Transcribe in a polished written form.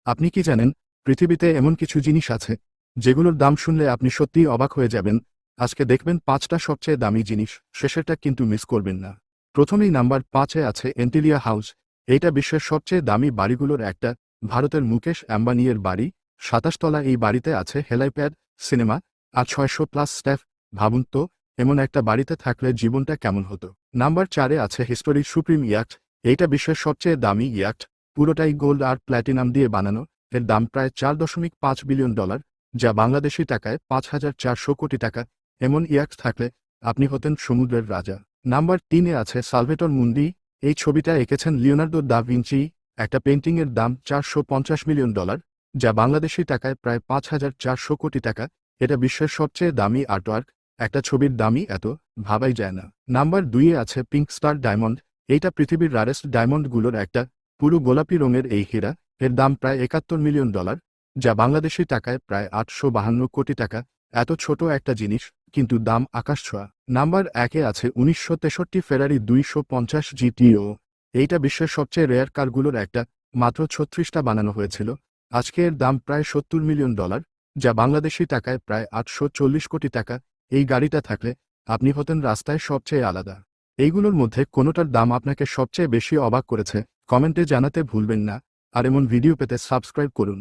আপনি কি জানেন, পৃথিবীতে এমন কিছু জিনিস আছে যেগুলোর দাম শুনলে আপনি সত্যিই অবাক হয়ে যাবেন। আজকে দেখবেন ৫টা সবচেয়ে দামি জিনিস, শেষেরটা কিন্তু মিস করবেন না। প্রথমেই নাম্বার ৫-এ আছে এন্টিলিয়া হাউস। এইটা বিশ্বের সবচেয়ে দামি বাড়িগুলোর একটা। ভারতের মুকেশ আম্বানির বাড়ি। ২৭ তলা এই বাড়িতে আছে হেলাইপ্যাড, সিনেমা আর ৬০০+ স্টাফ। ভাবুন তো, এমন একটা বাড়িতে থাকলে জীবনটা কেমন হতো। নাম্বার ৪-এ আছে হিস্টোরি সুপ্রিম ইয়াcht। এইটা বিশ্বের সবচেয়ে দামি ইয়াcht, পুরোটাই গোল্ড আর প্ল্যাটিনাম দিয়ে বানানো। এর দাম প্রায় $৪.৫ বিলিয়ন, যা বাংলাদেশি টাকায় ৫,৪০০ কোটি টাকা। এমন ইয়াcht থাকলে আপনি হতেন সমুদ্রের রাজা। নাম্বার ৩-এ আছে সালভেটর মুন্ডি। এই ছবিটা এঁকেছেন লিওনার্দো দা ভিঞ্চি। একটা পেন্টিংয়ের দাম $৪৫০ মিলিয়ন, যা বাংলাদেশি টাকায় প্রায় ৫,৪০০ কোটি টাকা। এটা বিশ্বের সবচেয়ে দামি আর্টওয়ার্ক। একটা ছবির দামই এত, ভাবাই যায় না। নাম্বার ২-এ আছে পিঙ্ক স্টার ডায়মন্ড। এইটা পৃথিবীর রারেস্ট ডায়মন্ডগুলোর একটা। পুরো গোলাপি রঙের এই হীরা, এর দাম প্রায় $৭১ মিলিয়ন, যা বাংলাদেশি টাকায় প্রায় ৮৫২ কোটি টাকা। এত ছোট একটা জিনিস, কিন্তু দাম আকাশছোঁয়া। নাম্বার ১-এ আছে ১৯৬৩ ফেরারি ২৫০ জিটিও। এইটা বিশ্বের সবচেয়ে রেয়ার কারগুলোর একটা। মাত্র ৩৬টা বানানো হয়েছিল। আজকে এর দাম প্রায় $৭০ মিলিয়ন, যা বাংলাদেশি টাকায় প্রায় ৮৪০ কোটি টাকা। এই গাড়িটা থাকলে আপনি হতেন রাস্তায় সবচেয়ে আলাদা। এইগুলোর মধ্যে কোনোটার দাম আপনাকে সবচেয়ে বেশি অবাক করেছে? কমেন্টে জানাতে ভুলবেন না। আর এমন ভিডিও পেতে সাবস্ক্রাইব করুন।